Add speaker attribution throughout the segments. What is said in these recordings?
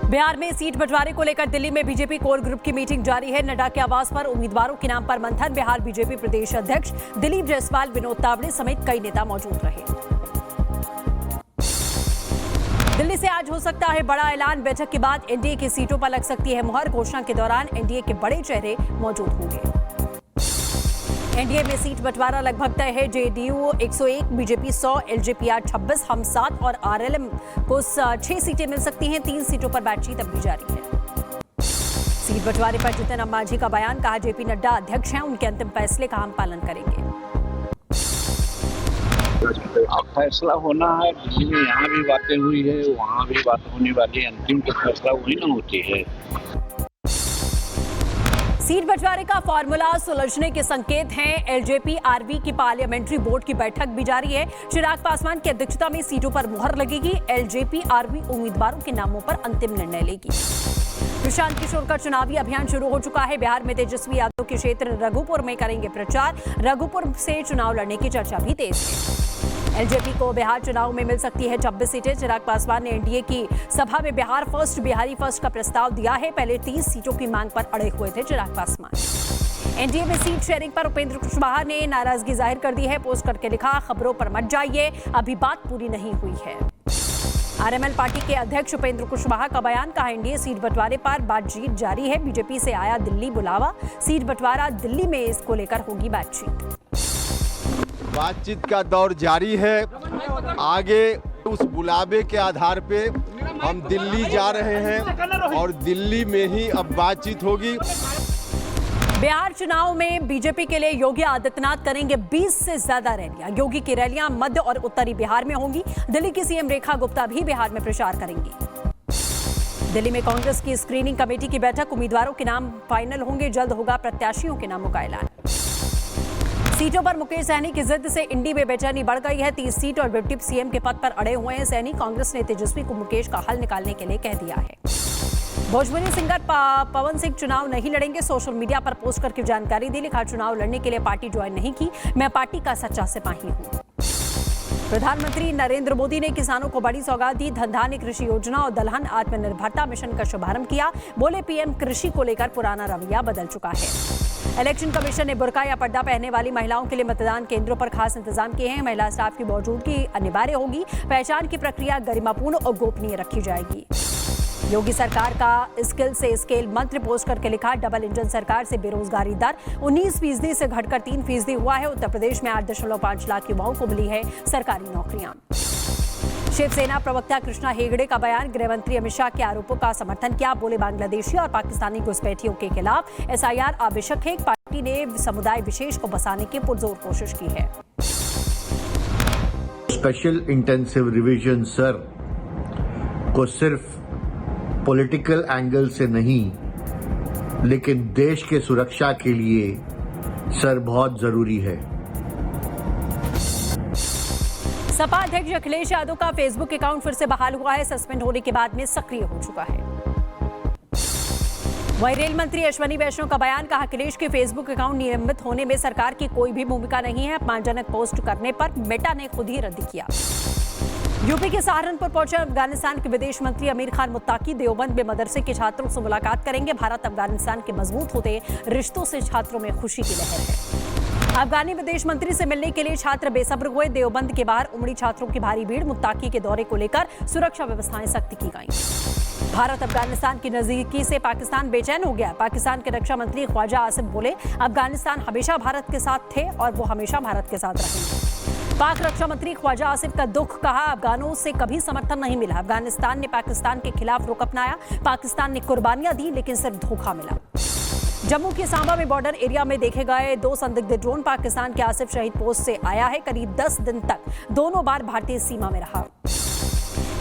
Speaker 1: बिहार में सीट बंटवारे को लेकर दिल्ली में बीजेपी कोर ग्रुप की मीटिंग जारी है। नड्डा के आवास पर उम्मीदवारों के नाम पर मंथन। बिहार बीजेपी प्रदेश अध्यक्ष दिलीप जायसवाल, विनोद तावड़े समेत कई नेता मौजूद रहे। दिल्ली से आज हो सकता है बड़ा ऐलान। बैठक के बाद एनडीए की सीटों पर लग सकती है मुहर। घोषणा के दौरान एनडीए के बड़े चेहरे मौजूद होंगे। एनडीए में सीट बंटवारा लगभग तय है। जेडीयू 101, बीजेपी 100, एलजेपी 26, हम 7 और आरएलएम को 6 सीटें मिल सकती हैं। 3 सीटों पर बातचीत अब भी जारी है। सीट बंटवारे पर जीतन राम मांझी का बयान। कहा, जेपी नड्डा अध्यक्ष हैं, उनके अंतिम फैसले का हम पालन करेंगे।
Speaker 2: अब फैसला होना है। दिल्ली में यहाँ भी बातें हुई है, वहाँ भी बात होने वाली है। अंतिम तो फैसला वही ना होती है।
Speaker 1: सीट बंटवारे का फॉर्मूला सुलझने के संकेत हैं। एलजेपी आरवी की पार्लियामेंट्री बोर्ड की बैठक भी जारी है। चिराग पासवान की अध्यक्षता में सीटों पर मुहर लगेगी। एलजेपी आरवी उम्मीदवारों के नामों पर अंतिम निर्णय लेगी। प्रशांत किशोर का चुनावी अभियान शुरू हो चुका है। बिहार में तेजस्वी यादव के क्षेत्र रघुपुर में करेंगे प्रचार। रघुपुर से चुनाव लड़ने की चर्चा भी तेज है। एलजेपी को बिहार चुनाव में मिल सकती है 26 सीटें। चिराग पासवान ने एनडीए की सभा में बिहार फर्स्ट, बिहारी फर्स्ट का प्रस्ताव दिया है। पहले 30 सीटों की मांग पर अड़े हुए थे चिराग पासवान। एनडीए में सीट शेयरिंग पर उपेंद्र कुशवाहा ने नाराजगी जाहिर कर दी है। पोस्ट करके लिखा, खबरों पर मत जाइए, अभी बात पूरी नहीं हुई है। आरएमएल पार्टी के अध्यक्ष उपेंद्र कुशवाहा का बयान। कहा, एनडीए सीट बंटवारे पर बातचीत जारी है। बीजेपी से आया दिल्ली बुलावा। सीट बंटवारा दिल्ली में इसको लेकर होगी बातचीत।
Speaker 3: बातचीत का दौर जारी है। आगे उस बुलावे के आधार पे हम दिल्ली जा रहे हैं और दिल्ली में ही अब बातचीत होगी।
Speaker 1: बिहार चुनाव में बीजेपी के लिए योगी आदित्यनाथ करेंगे 20 से ज्यादा रैलियां। योगी की रैलियां मध्य और उत्तरी बिहार में होंगी। दिल्ली की सीएम रेखा गुप्ता भी बिहार में प्रचार करेंगी। दिल्ली में कांग्रेस की स्क्रीनिंग कमेटी की बैठक। उम्मीदवारों के नाम फाइनल होंगे। जल्द होगा प्रत्याशियों के नामों का ऐलान। सीटों पर मुकेश सहनी की जिद से इंडी में बेचैनी बढ़ गई है। 30 सीट और डिप्टी सीएम के पद पर अड़े हुए हैं सहनी। कांग्रेस ने तेजस्वी को मुकेश का हल निकालने के लिए कह दिया है। भोजपुरी सिंगर पवन सिंह चुनाव नहीं लड़ेंगे। सोशल मीडिया पर पोस्ट करके जानकारी दी। लिखा, चुनाव लड़ने के लिए पार्टी ज्वाइन नहीं की, मैं पार्टी का सच्चा सिपाही हूं। प्रधानमंत्री नरेंद्र मोदी ने किसानों को बड़ी सौगात दी। धनधान्य कृषि योजना और दलहन आत्मनिर्भरता मिशन का शुभारंभ किया। बोले, पीएम कृषि को लेकर पुराना रवैया बदल चुका है। इलेक्शन कमीशन ने बुर्का या पर्दा पहनने वाली महिलाओं के लिए मतदान केंद्रों पर खास इंतजाम किए हैं। महिला स्टाफ की मौजूदगी अनिवार्य होगी। पहचान की प्रक्रिया गरिमापूर्ण और गोपनीय रखी जाएगी। योगी सरकार का स्किल से स्केल मंत्र। पोस्ट करके लिखा, डबल इंजन सरकार से बेरोजगारी दर 19% से घटकर 3% हुआ है। उत्तर प्रदेश में 8.5 लाख युवाओं को मिली है सरकारी नौकरियां। शिवसेना प्रवक्ता कृष्णा हेगड़े का बयान। गृहमंत्री अमित शाह के आरोपों का समर्थन किया। बोले, बांग्लादेशी और पाकिस्तानी घुसपैठियों के खिलाफ एसआईआर आवश्यक है। पार्टी ने समुदाय विशेष को बसाने की पुरजोर कोशिश की है।
Speaker 4: स्पेशल इंटेंसिव रिवीजन सर को सिर्फ पॉलिटिकल एंगल से नहीं, लेकिन देश के सुरक्षा के लिए सर बहुत जरूरी है।
Speaker 1: सपा अध्यक्ष अखिलेश यादव का फेसबुक अकाउंट फिर से बहाल हुआ है। सस्पेंड होने के बाद में सक्रिय हो चुका है। वहीं रेल मंत्री अश्विनी वैष्णव का बयान। कहा, अखिलेश के फेसबुक अकाउंट नियमित होने में सरकार की कोई भी भूमिका नहीं है। अपमानजनक पोस्ट करने पर मेटा ने खुद ही रद्द किया। यूपी के सहारनपुर पहुंचे अफगानिस्तान के विदेश मंत्री अमीर खान मुत्ताकी। देवबंद में मदरसे के छात्रों से मुलाकात करेंगे। भारत अफगानिस्तान के मजबूत होते रिश्तों से छात्रों में खुशी की लहर है। अफगानी विदेश मंत्री से मिलने के लिए छात्र बेसब्र हुए। देवबंद के बाहर उमड़ी छात्रों की भारी भीड़। मुत्ताकी के दौरे को लेकर सुरक्षा व्यवस्थाएं सख्त की गई। भारत अफगानिस्तान की नजदीकी से पाकिस्तान बेचैन हो गया। पाकिस्तान के रक्षा मंत्री ख्वाजा आसिफ बोले, अफगानिस्तान हमेशा भारत के साथ थे और वो हमेशा भारत के साथ रहेंगे। पाक रक्षा मंत्री ख्वाजा आसिफ का दुख। कहा, अफगानों से कभी समर्थन नहीं मिला। अफगानिस्तान ने पाकिस्तान के खिलाफ रुख अपनाया। पाकिस्तान ने कुर्बानियां दी, लेकिन सिर्फ धोखा मिला। जम्मू के सांबा में बॉर्डर एरिया में देखे गए 2 संदिग्ध ड्रोन। पाकिस्तान के आसिफ शहीद पोस्ट से आया है। करीब 10 दिन तक दोनों बार भारतीय सीमा में रहा।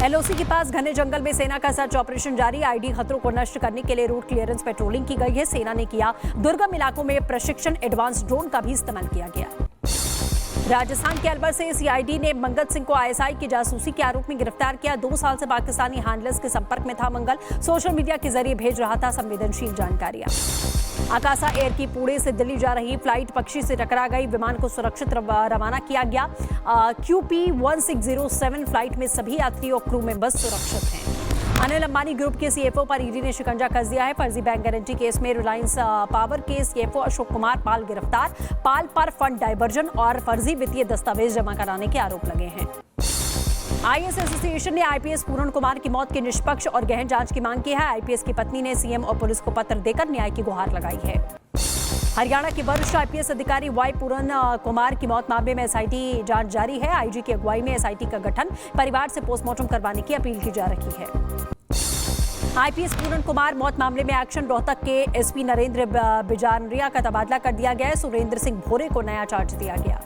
Speaker 1: एलओसी के पास घने जंगल में सेना का सर्च ऑपरेशन जारी। आईडी खतरों को नष्ट करने के लिए रूट क्लियरेंस पेट्रोलिंग की गई है। सेना ने किया दुर्गम इलाकों में प्रशिक्षण। एडवांस ड्रोन का भी इस्तेमाल किया गया। राजस्थान के अलवर से सीआईडी ने मंगल सिंह को आईएसआई की जासूसी के आरोप में गिरफ्तार किया। 2 साल से पाकिस्तानी हैंडलर्स के संपर्क में था मंगल। सोशल मीडिया के जरिए भेज रहा था संवेदनशील जानकारियां। आकाशा एयर की पुणे से दिल्ली जा रही फ्लाइट पक्षी से टकरा गई। विमान को सुरक्षित रवाना किया गया। QP1607 फ्लाइट में सभी यात्री और क्रू मेंबर्स सुरक्षित हैं। अनिल अंबानी ग्रुप के सीएफओ पर ईडी ने शिकंजा कस दिया है। फर्जी बैंक गारंटी केस में रिलायंस पावर के सीएफओ अशोक कुमार पाल गिरफ्तार। पाल पर फंड डायवर्जन और फर्जी वित्तीय दस्तावेज जमा कराने के आरोप लगे हैं। आईएएस एसोसिएशन ने आईपीएस पूरण कुमार की मौत की निष्पक्ष और गहन जांच की मांग की है। आईपीएस की पत्नी ने सीएम और पुलिस को पत्र देकर न्याय की गुहार लगाई है। हरियाणा के वरिष्ठ आईपीएस अधिकारी वाई पूरन कुमार की मौत मामले में एसआईटी जांच जारी है। आईजी की अगुवाई में एसआईटी का गठन, परिवार से पोस्टमार्टम करवाने की अपील की जा रही है। आईपीएस पूरन कुमार मौत मामले में एक्शन रोहतक के एसपी नरेंद्र बिजानरिया का तबादला कर दिया गया है। सुरेंद्र सिंह भोरे को नया चार्ज दिया गया।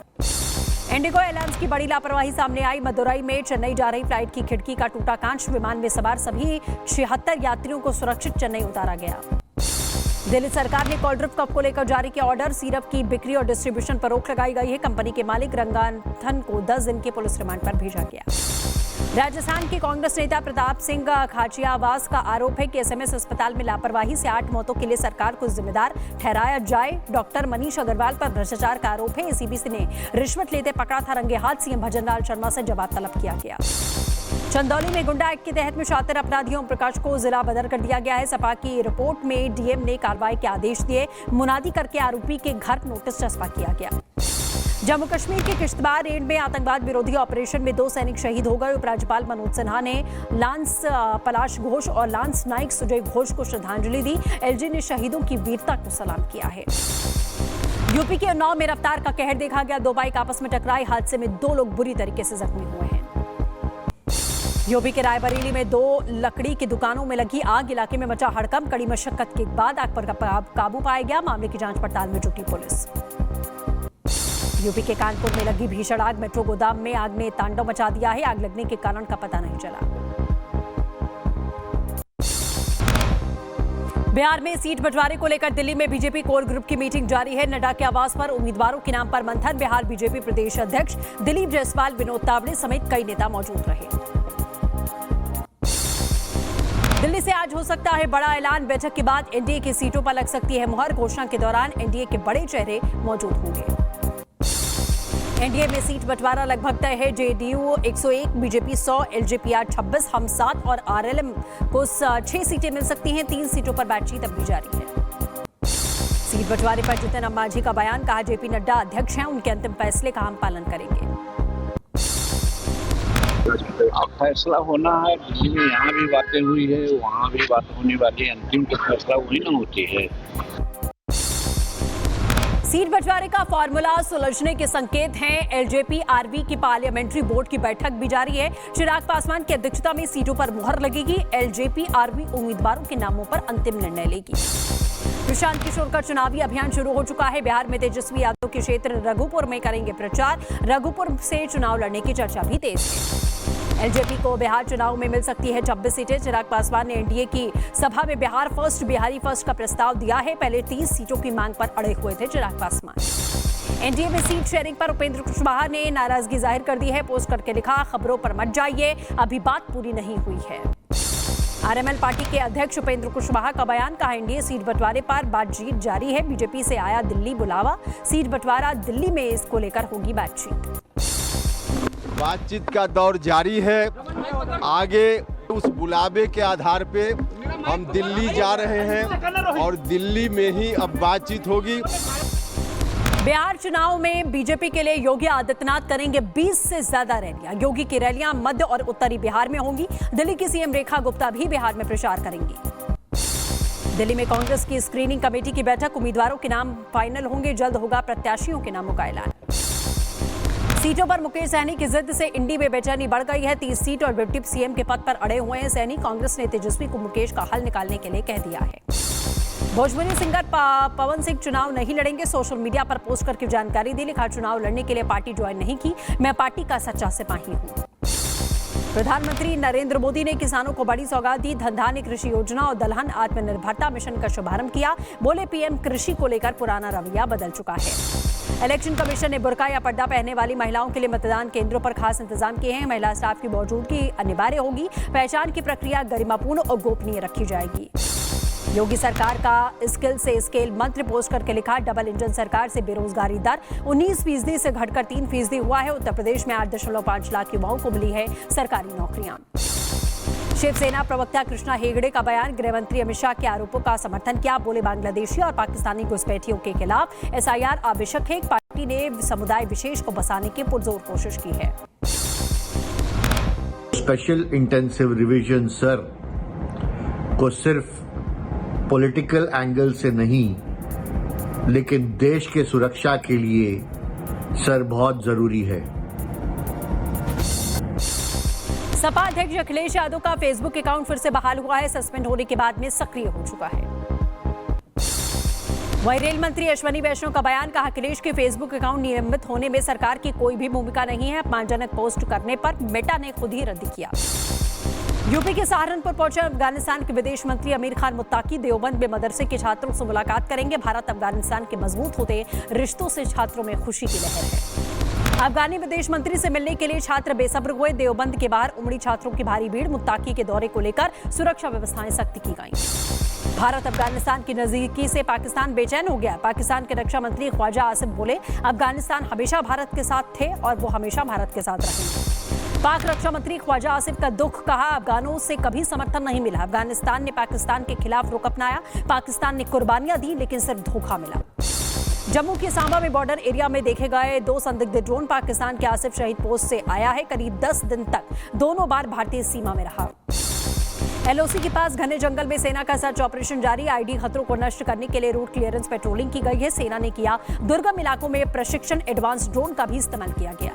Speaker 1: इंडिगो एयरलाइंस की बड़ी लापरवाही सामने आई। मदुरई में चेन्नई जा रही फ्लाइट की खिड़की का टूटा कांच, विमान में सवार सभी 76 यात्रियों को सुरक्षित चेन्नई उतारा गया। दिल्ली सरकार ने कोल्ड्रिप कप को लेकर जारी किया ऑर्डर। सिरप की बिक्री और डिस्ट्रीब्यूशन पर रोक लगाई गई है। कंपनी के मालिक रंगाथन को 10 दिन के पुलिस रिमांड पर भेजा गया। राजस्थान के कांग्रेस नेता प्रताप सिंह खाचियावास का आरोप है कि एसएमएस अस्पताल में लापरवाही से 8 मौतों के लिए सरकार को जिम्मेदार ठहराया जाए। डॉक्टर मनीष अग्रवाल पर भ्रष्टाचार का आरोप है। एसीबी ने रिश्वत लेते पकड़ा था। रंगे हाथ सीएम भजनलाल शर्मा से जवाब तलब किया गया। चंदौली में गुंडा एक्ट के तहत में 76 अपराधियों प्रकाश को जिला बदर कर दिया गया है। सपा की रिपोर्ट में डीएम ने कार्रवाई के आदेश दिए। मुनादी करके आरोपी के घर नोटिस चस्पा किया गया। जम्मू कश्मीर के किश्तवाड़ रेंज में आतंकवाद विरोधी ऑपरेशन में 2 सैनिक शहीद हो गए। उपराज्यपाल मनोज सिन्हा ने लांस पलाश घोष और लांस नाइक सुजय घोष को श्रद्धांजलि दी। एलजी ने शहीदों की वीरता को सलाम किया है। यूपी के उन्नाव में रफ्तार का कहर देखा गया। 2 बाइक आपस में टकराई। हादसे में 2 लोग बुरी तरीके से जख्मी हुए हैं। यूपी के रायबरेली में 2 लकड़ी की दुकानों में लगी आग। इलाके में मचा हड़कंप। कड़ी मशक्कत के बाद आग पर काबू पाया गया। मामले की जांच पड़ताल में जुटी पुलिस। यूपी के कानपुर में लगी भीषण आग। मेट्रो गोदाम में आग ने तांडव मचा दिया है। आग लगने के कारण का पता नहीं चला। बिहार में सीट बंटवारे को लेकर दिल्ली में बीजेपी कोर ग्रुप की मीटिंग जारी है। नड्डा के आवास पर उम्मीदवारों के नाम पर मंथन। बिहार बीजेपी प्रदेश अध्यक्ष दिलीप जायसवाल, विनोद तावड़े समेत कई नेता मौजूद रहे। दिल्ली से आज हो सकता है बड़ा ऐलान। बैठक के बाद एनडीए की सीटों पर लग सकती है मुहर। घोषणा के दौरान एनडीए के बड़े चेहरे मौजूद होंगे। एनडीए में सीट बंटवारा लगभग तय है। जेडीयू 101, बीजेपी 100, एलजेपी 26, हम 7 और आरएलएम को 6 सीटें मिल सकती हैं। 3 सीटों पर बातचीत अब भी जारी है। सीट बंटवारे पर जीतन राम मांझी का बयान। कहा जेपी नड्डा अध्यक्ष हैं, उनके अंतिम फैसले का हम पालन करेंगे।
Speaker 2: अब फैसला होना है। दिल्ली में यहाँ भी बातें हुई है, वहाँ भी बात होने वाली है। अंतिम तो फैसला वही ना होती है।
Speaker 1: सीट बंटवारे का फॉर्मूला सुलझने के संकेत हैं। एलजेपी आरबी की पार्लियामेंट्री बोर्ड की बैठक भी जारी है। चिराग पासवान की अध्यक्षता में सीटों पर मुहर लगेगी। एलजेपी आरबी उम्मीदवारों के नामों पर अंतिम निर्णय लेगी। प्रशांत किशोर का चुनावी अभियान शुरू हो चुका है। बिहार में तेजस्वी यादव के क्षेत्र रघुपुर में करेंगे प्रचार। रघुपुर से चुनाव लड़ने की चर्चा भी तेज है। एलजेपी को बिहार चुनाव में मिल सकती है 26 सीटें। चिराग पासवान ने एनडीए की सभा में बिहार फर्स्ट, बिहारी फर्स्ट का प्रस्ताव दिया है। पहले 30 सीटों की मांग पर अड़े हुए थे चिराग पासवान। एनडीए में सीट शेयरिंग पर उपेंद्र कुशवाहा ने नाराजगी जाहिर कर दी है। पोस्ट करके लिखा, खबरों पर मत जाइए, अभी बात पूरी नहीं हुई है। आरएमएल पार्टी के अध्यक्ष उपेंद्र कुशवाहा का बयान। कहा एनडीए सीट बंटवारे पर बातचीत जारी है। बीजेपी से आया दिल्ली बुलावा। सीट बंटवारा दिल्ली में इसको लेकर होगी बातचीत।
Speaker 3: बातचीत का दौर जारी है। आगे उस बुलावे के आधार पे हम दिल्ली जा रहे हैं और दिल्ली में ही अब बातचीत होगी।
Speaker 1: बिहार चुनाव में बीजेपी के लिए योगी आदित्यनाथ करेंगे 20 से ज्यादा रैलियां। योगी की रैलियां मध्य और उत्तरी बिहार में होंगी। दिल्ली की सीएम रेखा गुप्ता भी बिहार में प्रचार करेंगी। दिल्ली में कांग्रेस की स्क्रीनिंग कमेटी की बैठक। उम्मीदवारों के नाम फाइनल होंगे। जल्द होगा प्रत्याशियों के नामों का ऐलान। सीटों पर मुकेश सहनी की जिद से इंडी में बेचैनी बढ़ गई है। 30 सीट और डिप्टी सीएम के पद पर अड़े हुए हैं सहनी। कांग्रेस ने तेजस्वी को मुकेश का हल निकालने के लिए कह दिया है। भोजपुरी सिंगर पवन सिंह चुनाव नहीं लड़ेंगे। सोशल मीडिया पर पोस्ट करके जानकारी दी। लिखा, चुनाव लड़ने के लिए पार्टी ज्वाइन नहीं की, मैं पार्टी का सच्चा सिपाही हूं। प्रधानमंत्री नरेंद्र मोदी ने किसानों को बड़ी सौगात दी। धनधान्य कृषि योजना और दलहन आत्मनिर्भरता मिशन का शुभारंभ किया। बोले पीएम कृषि को लेकर पुराना रवैया बदल चुका है। इलेक्शन कमीशन ने बुर्का या पर्दा पहनने वाली महिलाओं के लिए मतदान केंद्रों पर खास इंतजाम किए हैं। महिला स्टाफ की मौजूदगी अनिवार्य होगी। पहचान की प्रक्रिया गरिमापूर्ण और गोपनीय रखी जाएगी। योगी सरकार का स्किल से स्केल मंत्र पोस्ट करके लिखा, डबल इंजन सरकार से बेरोजगारी दर 19% से घटकर 3% हुआ है। उत्तर प्रदेश में 8.5 लाख युवाओं को मिली है सरकारी नौकरियां। शिवसेना प्रवक्ता कृष्णा हेगड़े का बयान, गृह मंत्री अमित शाह के आरोपों का समर्थन किया। बोले बांग्लादेशी और पाकिस्तानी घुसपैठियों के खिलाफ एसआईआर आवश्यक है। पार्टी ने समुदाय विशेष को बसाने की पुरजोर कोशिश की है।
Speaker 4: स्पेशल इंटेंसिव रिवीजन सर को सिर्फ पॉलिटिकल एंगल से नहीं, लेकिन देश के सुरक्षा के लिए सर बहुत जरूरी है।
Speaker 1: सपा अध्यक्ष अखिलेश यादव का फेसबुक अकाउंट फिर से बहाल हुआ है। सस्पेंड होने के बाद में सक्रिय हो चुका है। वहीं रेल मंत्री अश्विनी वैष्णव का बयान, कहा अखिलेश के फेसबुक अकाउंट निलंबित होने में सरकार की कोई भी भूमिका नहीं है। अपमानजनक पोस्ट करने पर मेटा ने खुद ही रद्द किया। यूपी के सहारनपुर पहुंचे अफगानिस्तान के विदेश मंत्री अमीर खान मुत्ताकी देवबंद में मदरसे के छात्रों से मुलाकात करेंगे। भारत अफगानिस्तान के मजबूत होते रिश्तों से छात्रों में खुशी की लहर है। अफगानी विदेश मंत्री से मिलने के लिए छात्र बेसब्र हुए। देवबंद के बाहर उमड़ी छात्रों की भारी भीड़। मुत्ताकी के दौरे को लेकर सुरक्षा व्यवस्थाएं सख्त की गई। भारत अफगानिस्तान की नजदीकी से पाकिस्तान बेचैन हो गया। पाकिस्तान के रक्षा मंत्री ख्वाजा आसिफ बोले, अफगानिस्तान हमेशा भारत के साथ थे और वो हमेशा भारत के साथ रहेंगे। पाक रक्षा मंत्री ख्वाजा आसिफ का दुख, कहा अफगानों से कभी समर्थन नहीं मिला। अफगानिस्तान ने पाकिस्तान के खिलाफ रुख अपनाया। पाकिस्तान ने कुर्बानियां दी, लेकिन सिर्फ धोखा मिला। जम्मू के सांबा में बॉर्डर एरिया में देखे गए 2 संदिग्ध ड्रोन पाकिस्तान के आसिफ शहीद पोस्ट से आया है। करीब 10 दिन तक दोनों बार भारतीय सीमा में रहा। एलओसी के पास घने जंगल में सेना का सर्च ऑपरेशन जारी। आईडी खतरों को नष्ट करने के लिए रूट क्लियरेंस पेट्रोलिंग की गई है। सेना ने किया दुर्गम इलाकों में प्रशिक्षण। एडवांस ड्रोन का भी इस्तेमाल किया गया।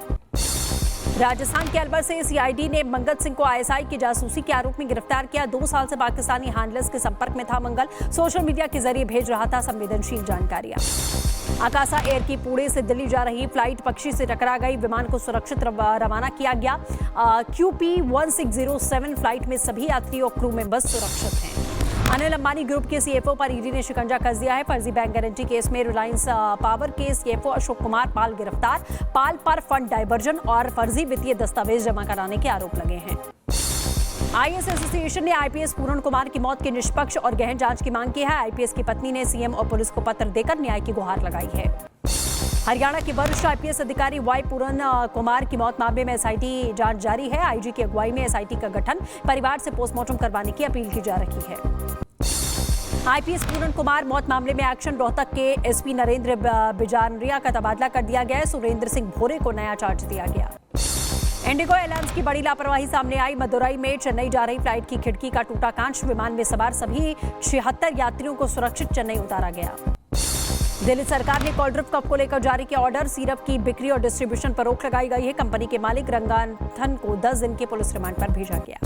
Speaker 1: राजस्थान के अलवर से सीआईडी ने मंगल सिंह को आईएसआई की जासूसी के आरोप में गिरफ्तार किया। 2 साल से पाकिस्तानी हैंडलर्स के संपर्क में था मंगल। सोशल मीडिया के जरिए भेज रहा था संवेदनशील जानकारियां। आकाशा एयर की पुणे से दिल्ली जा रही फ्लाइट पक्षी से टकरा गई। विमान को सुरक्षित रवाना किया गया। QP1607 फ्लाइट में सभी यात्री और क्रू मेंबर्स सुरक्षित हैं। अनिल अंबानी ग्रुप के सीएफओ पर ईडी ने शिकंजा कस दिया है। फर्जी बैंक गारंटी केस में रिलायंस पावर के सीएफओ अशोक कुमार पाल गिरफ्तार। पाल पर फंड डायवर्जन और फर्जी वित्तीय दस्तावेज जमा कराने के आरोप लगे हैं। आईएएस एसोसिएशन ने आईपीएस पूरण कुमार की मौत की निष्पक्ष और गहन जांच की मांग की है। आईपीएस की पत्नी ने सीएम और पुलिस को पत्र देकर न्याय की गुहार लगाई है। हरियाणा के वरिष्ठ आईपीएस अधिकारी वाई पूरण कुमार की मौत मामले में एसआईटी जांच जारी है। आईजी की अगुवाई में एसआईटी का गठन, परिवार से पोस्टमार्टम करवाने की अपील की जा रही है। आईपीएस पूरण कुमार मौत मामले में एक्शन रोहतक के एसपी नरेंद्र बिजानरिया का तबादला कर दिया गया है। सुरेंद्र सिंह भोरे को नया चार्ज दिया गया। इंडिगो एयरलाइंस की बड़ी लापरवाही सामने आई। मदुरई में चेन्नई जा रही फ्लाइट की खिड़की का टूटा कांच। विमान में सवार सभी 76 यात्रियों को सुरक्षित चेन्नई उतारा गया। दिल्ली सरकार ने कोल्ड्रिप कप को लेकर जारी किया ऑर्डर। सिरप की बिक्री और डिस्ट्रीब्यूशन पर रोक लगाई गई है। कंपनी के मालिक रंगाथन को 10 दिन के पुलिस रिमांड पर भेजा गया।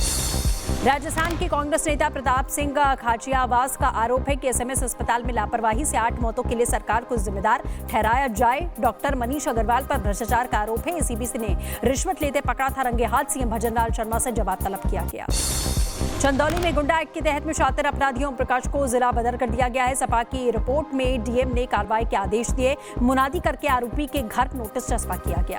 Speaker 1: राजस्थान के कांग्रेस नेता प्रताप सिंह खाचियावास का आरोप है कि एसएमएस अस्पताल में लापरवाही से 8 मौतों के लिए सरकार को जिम्मेदार ठहराया जाए। डॉक्टर मनीष अग्रवाल पर भ्रष्टाचार का आरोप है। एसीबी ने रिश्वत लेते पकड़ा था रंगे हाथ। सीएम भजनलाल शर्मा से जवाब तलब किया गया। चंदौली में गुंडा एक्ट के तहत में 76 अपराधियों प्रकाश को जिला बदर कर दिया गया है। सपा की रिपोर्ट में डीएम ने कार्रवाई के आदेश दिए। मुनादी करके आरोपी के घर नोटिस चस्पा किया गया।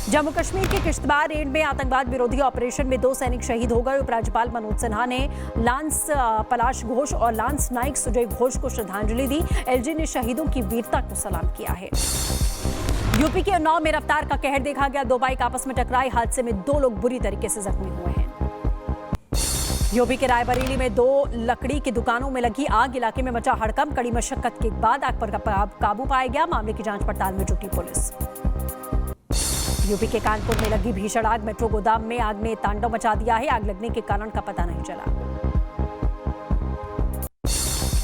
Speaker 1: जम्मू कश्मीर के किश्तवाड़ रेंज में आतंकवाद विरोधी ऑपरेशन में 2 सैनिक शहीद हो गए। उपराज्यपाल मनोज सिन्हा ने लांस पलाश घोष और लांस नाइक सुजय घोष को श्रद्धांजलि दी। एलजी ने शहीदों की वीरता को सलाम किया है। यूपी के उन्नाव में रफ्तार का कहर देखा गया। 2 बाइक आपस में टकराई। हादसे में 2 लोग बुरी तरीके से जख्मी हुए हैं। यूपी के रायबरेली में 2 लकड़ी की दुकानों में लगी आग। इलाके में मचा हड़कंप। कड़ी मशक्कत के बाद आग पर काबू पाया गया। मामले की जांच पड़ताल में जुटी पुलिस। यूपी के कानपुर में लगी भीषण आग। मेट्रो गोदाम में आग ने तांडव मचा दिया है। आग लगने के कारण का पता नहीं चला।